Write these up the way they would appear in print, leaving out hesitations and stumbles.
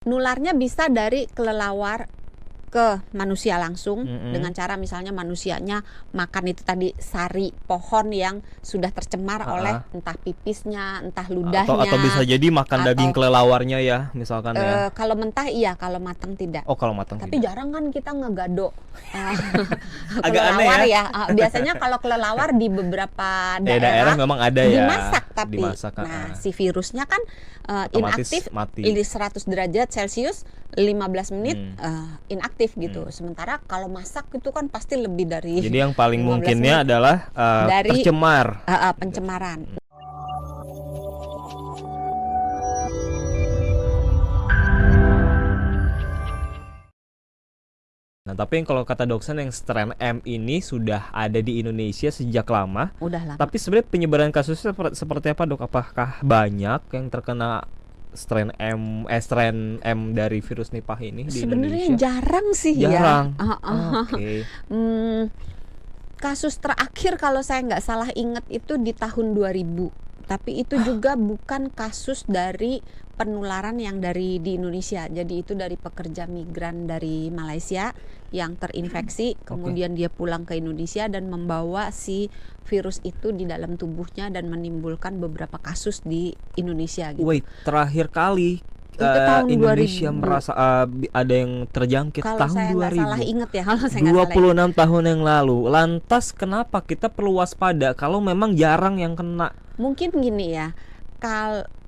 Nularnya bisa dari kelelawar ke manusia langsung dengan cara misalnya manusianya makan itu tadi sari pohon yang sudah tercemar oleh entah pipisnya, entah ludahnya, atau bisa jadi makan daging kelelawarnya ya, misalkan ya. Kalau mentah iya, kalau matang tidak. Oh, kalau matang tapi tidak. jarang kan kita ngegado Agak aneh kelelawar ya. Biasanya kalau kelelawar di beberapa daerah memang ada ya. Dimasak tapi. Nah, si virusnya kan inaktif di 100 derajat Celcius 15 menit inaktif gitu. Sementara kalau masak itu kan pasti lebih dari. Jadi yang paling mungkinnya adalah dari tercemar. Pencemaran. Nah, tapi kalau kata Doksen yang strain M ini sudah ada di Indonesia sejak lama. Udah lama. Tapi sebenarnya penyebaran kasusnya seperti apa, Dok? Apakah banyak yang terkena strain M dari virus Nipah ini di Indonesia? Sebenarnya jarang sih ya. Okay. Kasus terakhir kalau saya nggak salah ingat itu di tahun 2000. Tapi itu juga bukan kasus dari penularan yang dari di Indonesia. Jadi itu dari pekerja migran dari Malaysia yang terinfeksi, kemudian dia pulang ke Indonesia dan membawa si virus itu di dalam tubuhnya dan menimbulkan beberapa kasus di Indonesia gitu. Wait, terakhir kali itu tahun Indonesia 2000. merasa ada yang terjangkit kalau tahun saya 2000. Salah inget ya, kalau saya 26 tahun yang lalu. Lantas kenapa kita perlu waspada kalau memang jarang yang kena? Mungkin gini ya,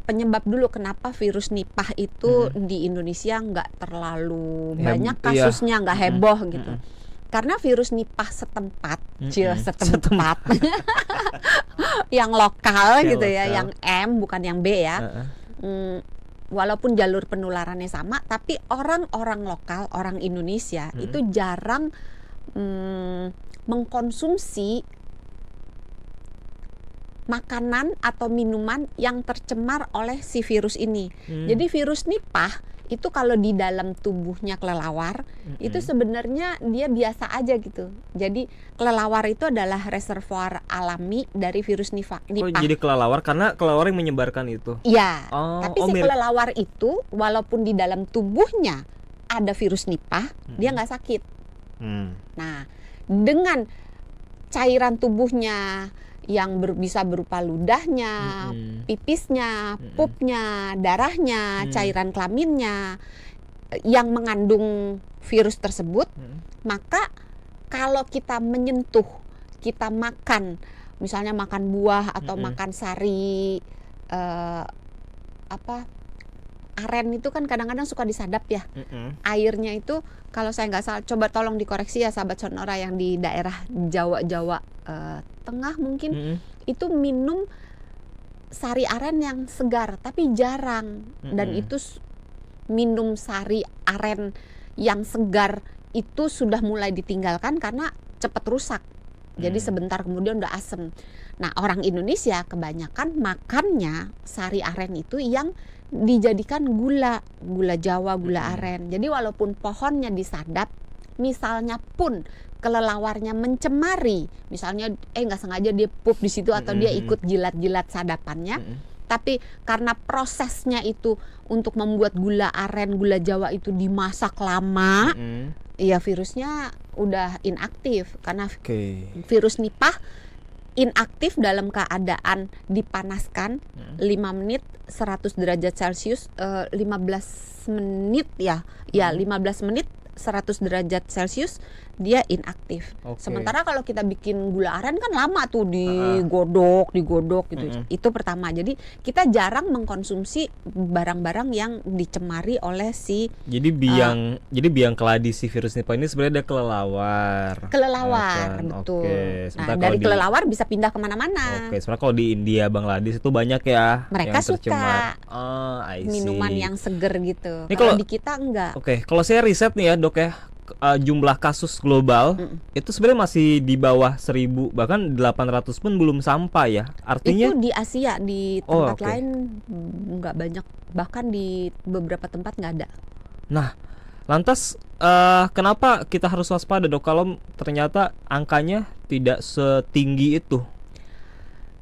penyebab dulu kenapa virus Nipah itu di Indonesia nggak terlalu banyak kasusnya, nggak heboh gitu. Karena virus Nipah setempat, setempat, yang lokal gitu ya, yang M bukan yang B ya. Walaupun jalur penularannya sama, tapi orang-orang lokal, orang Indonesia itu jarang mengkonsumsi makanan atau minuman yang tercemar oleh si virus ini. Jadi virus Nipah itu kalau di dalam tubuhnya kelelawar itu sebenarnya dia biasa aja gitu. Jadi kelelawar itu adalah reservoir alami dari virus Nipah. Oh, jadi kelelawar karena kelelawar yang menyebarkan itu. Iya. Tapi si kelelawar itu walaupun di dalam tubuhnya ada virus Nipah, dia nggak sakit. Nah, dengan cairan tubuhnya yang bisa berupa ludahnya, pipisnya, pupnya, darahnya, cairan kelaminnya yang mengandung virus tersebut, maka kalau kita menyentuh, kita makan, misalnya makan buah atau makan sari aren itu kan kadang-kadang suka disadap ya. Airnya itu kalau saya nggak salah, coba tolong dikoreksi ya sahabat Sonora yang di daerah Jawa Tengah mungkin itu minum sari aren yang segar, tapi jarang. Dan itu minum sari aren yang segar itu sudah mulai ditinggalkan karena cepat rusak. Jadi sebentar kemudian udah asem. Nah, orang Indonesia kebanyakan makannya sari aren itu yang dijadikan gula Jawa, gula aren. Jadi walaupun pohonnya disadap, misalnya pun kelelawarnya mencemari, misalnya nggak sengaja dia pup di situ atau dia ikut jilat-jilat sadapannya, tapi karena prosesnya itu untuk membuat gula aren, gula Jawa itu dimasak lama, ya virusnya udah inaktif karena virus Nipah inaktif dalam keadaan dipanaskan 5 menit 100 derajat Celcius 15 menit ya 15 menit 100 derajat Celcius dia inaktif. Sementara kalau kita bikin gula aren kan lama tuh digodok gitu. Itu pertama. Jadi kita jarang mengkonsumsi barang-barang yang dicemari oleh si. Jadi biang keladi si virus Nipah ini sebenarnya ada kelelawar. Betul. Nah, dari kelelawar bisa pindah kemana-mana. Sebenarnya kalau di India, Bangladesh itu banyak ya. Mereka suka minuman yang seger gitu. Kalau di kita enggak. Kalau saya riset nih ya Dok ya, jumlah kasus global itu sebenarnya masih di bawah 1000, bahkan 800 pun belum sampai ya. Artinya itu di Asia, di tempat lain nggak banyak, bahkan di beberapa tempat nggak ada. Nah, lantas kenapa kita harus waspada Dok kalau ternyata angkanya tidak setinggi itu?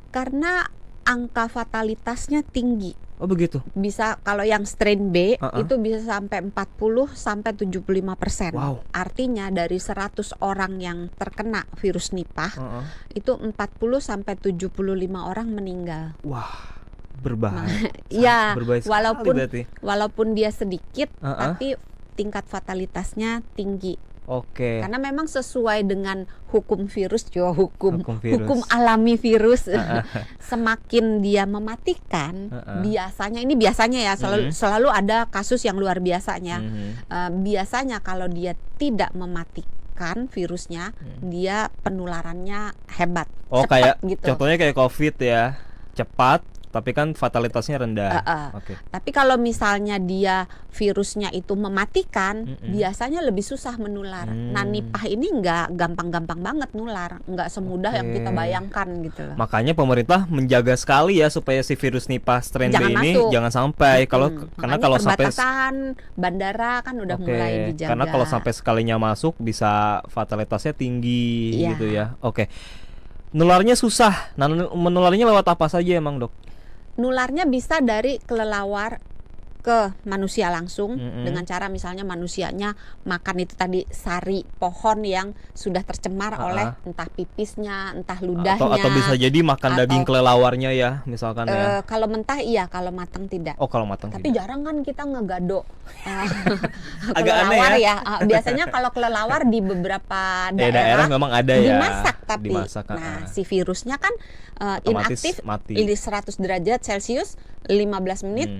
Karena angka fatalitasnya tinggi. Oh begitu. Bisa kalau yang strain B Uh-uh. itu bisa sampai 40 sampai 75%. Wow. Artinya dari 100 orang yang terkena virus Nipah, Uh-uh. itu 40 sampai 75 orang meninggal. Wah, berbahaya. Ya, Berbahaya sekali berarti. walaupun dia sedikit, Uh-uh. tapi tingkat fatalitasnya tinggi. Oke. Karena memang sesuai dengan hukum virus, hukum virus. alami virus. Semakin dia mematikan, biasanya ya selalu ada kasus yang luar biasanya. Biasanya kalau dia tidak mematikan virusnya, dia penularannya hebat. Oh, cepat kayak gitu. contohnya kayak COVID ya, cepat tapi kan fatalitasnya rendah. Oke. Tapi kalau misalnya dia virusnya itu mematikan, biasanya lebih susah menular. Nah, Nipah ini nggak gampang-gampang banget nular, nggak semudah yang kita bayangkan gitu loh. Makanya pemerintah menjaga sekali ya supaya si virus Nipah strain B ini jangan sampai. Karena kalau sampai perbatasan bandara kan udah mulai dijaga. Karena kalau sampai sekalinya masuk bisa fatalitasnya tinggi gitu ya. Oke. Nularnya susah. Nah, menularnya lewat apa saja emang, Dok? Nularnya bisa dari kelelawar ke manusia langsung dengan cara misalnya manusianya makan itu tadi sari pohon yang sudah tercemar oleh entah pipisnya, entah ludahnya. Atau bisa jadi makan daging kelelawarnya ya, misalkan ya. Kalau mentah iya, kalau matang tidak. Oh, kalau matang tapi tidak. jarang kan kita ngegado Agak kelelawar aneh ya. Biasanya kalau kelelawar di beberapa daerah memang ada ya. Dimasak. Nah, si virusnya kan inaktif di 100 derajat Celcius 15 menit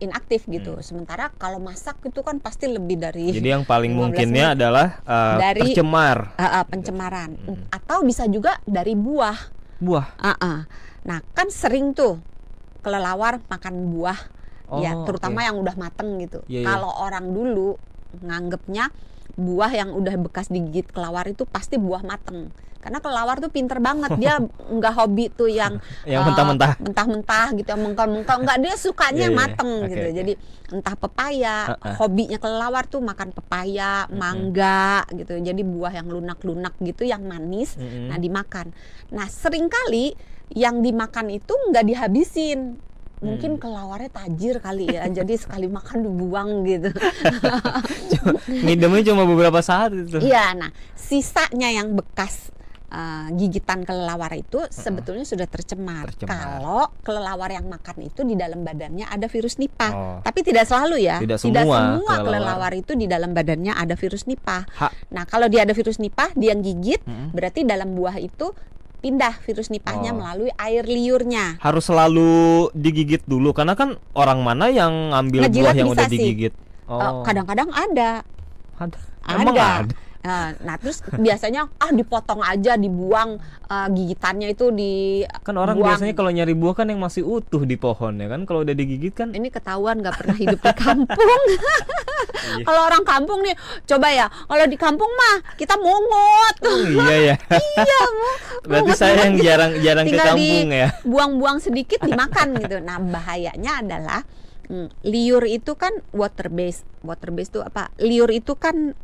inaktif gitu. Sementara kalau masak itu kan pasti lebih dari. Jadi yang paling mungkinnya adalah dari tercemar. Pencemaran. Atau bisa juga dari buah. Nah, kan sering tuh kelelawar makan buah. Terutama yang udah mateng gitu. Kalau orang dulu nganggepnya buah yang udah bekas digigit kelelawar itu pasti buah mateng. Karena kelelawar tuh pinter banget, dia nggak hobi tuh yang mentah-mentah gitu, yang mengkal-mengkal, nggak, dia sukanya mateng gitu. Jadi entah pepaya, hobinya kelelawar tuh makan pepaya, mangga gitu. Jadi buah yang lunak-lunak gitu, yang manis, nah dimakan. Nah seringkali yang dimakan itu nggak dihabisin. Mungkin kelawarnya tajir kali ya, jadi sekali makan dibuang gitu. Ngidamnya cuma beberapa saat itu. Iya, nah sisanya yang bekas gigitan kelelawar itu sebetulnya sudah tercemar. Kalau kelelawar yang makan itu di dalam badannya ada virus Nipah. Tapi tidak selalu ya. Tidak semua kelelawar itu di dalam badannya ada virus Nipah. Nah, kalau dia ada virus Nipah, dia gigit, berarti dalam buah itu pindah virus Nipahnya melalui air liurnya. Harus selalu digigit dulu karena kan orang mana yang ngambil buah yang udah digigit. Kadang-kadang ada. Emang ada. Nah terus biasanya dipotong aja, dibuang gigitannya itu kan orang biasanya kalau nyari buah kan yang masih utuh di pohon ya kan, kalau udah digigit kan. Ini ketahuan nggak pernah hidup di kampung. Kalau orang kampung nih, coba ya, kalau di kampung mah kita mungut. Iya ya. Iya, berarti saya yang jarang ke kampung ya. Buang-buang sedikit dimakan gitu. Nah bahayanya adalah liur itu kan water base itu apa? Liur itu kan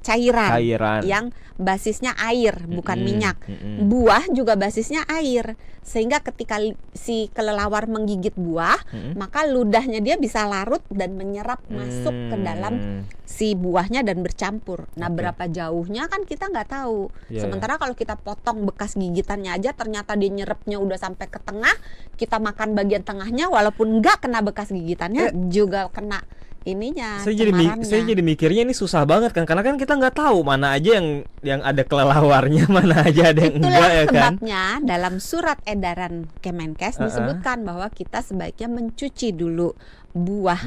cairan yang basisnya air, bukan minyak. Buah juga basisnya air, sehingga ketika si kelelawar menggigit buah, maka ludahnya dia bisa larut dan menyerap masuk ke dalam si buahnya dan bercampur. Nah, berapa jauhnya kan kita nggak tahu. Sementara kalau kita potong bekas gigitannya aja, ternyata dia nyerapnya udah sampai ke tengah, kita makan bagian tengahnya, walaupun nggak kena bekas gigitannya, juga kena ininya. Saya jadi mikirnya ini susah banget kan, karena kan kita nggak tahu mana aja yang ada kelelawarnya, mana aja ada yang enggak ya kan. Itulah sebabnya dalam surat edaran Kemenkes disebutkan bahwa kita sebaiknya mencuci dulu buah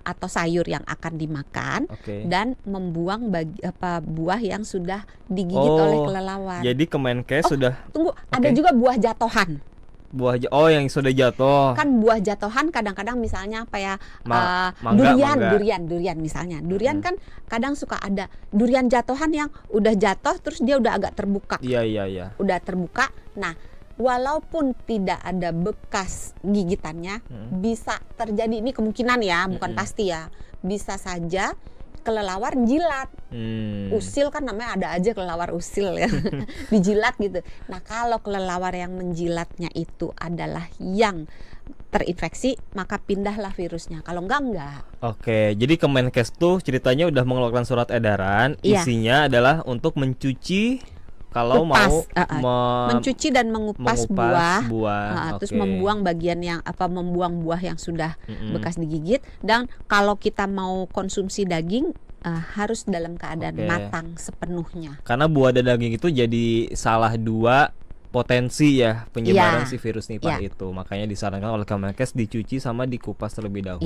atau sayur yang akan dimakan dan membuang buah yang sudah digigit oleh kelelawar. Jadi Kemenkes sudah. Tunggu, ada juga buah jatohan. Yang sudah jatuh. Kan buah jatohan kadang-kadang misalnya apa ya, durian misalnya. Durian kan kadang suka ada durian jatohan yang udah jatuh terus dia udah agak terbuka. Iya. Udah terbuka. Nah, walaupun tidak ada bekas gigitannya, bisa terjadi, ini kemungkinan ya, bukan pasti ya. Bisa saja kelelawar jilat. Usil kan namanya ada aja kelelawar usil ya. Dijilat gitu. Nah, kalau kelelawar yang menjilatnya itu adalah yang terinfeksi, maka pindahlah virusnya. Kalau enggak. Oke, jadi Kemenkes tuh ceritanya udah mengeluarkan surat edaran, isinya adalah untuk mencuci kalau mencuci dan mengupas buah. Terus Oke. membuang bagian yang membuang buah yang sudah bekas digigit, dan kalau kita mau konsumsi daging harus dalam keadaan matang sepenuhnya. Karena buah dan daging itu jadi salah dua potensi ya penyebaran si virus Nipah itu. Makanya disarankan oleh Kemenkes dicuci sama dikupas terlebih dahulu.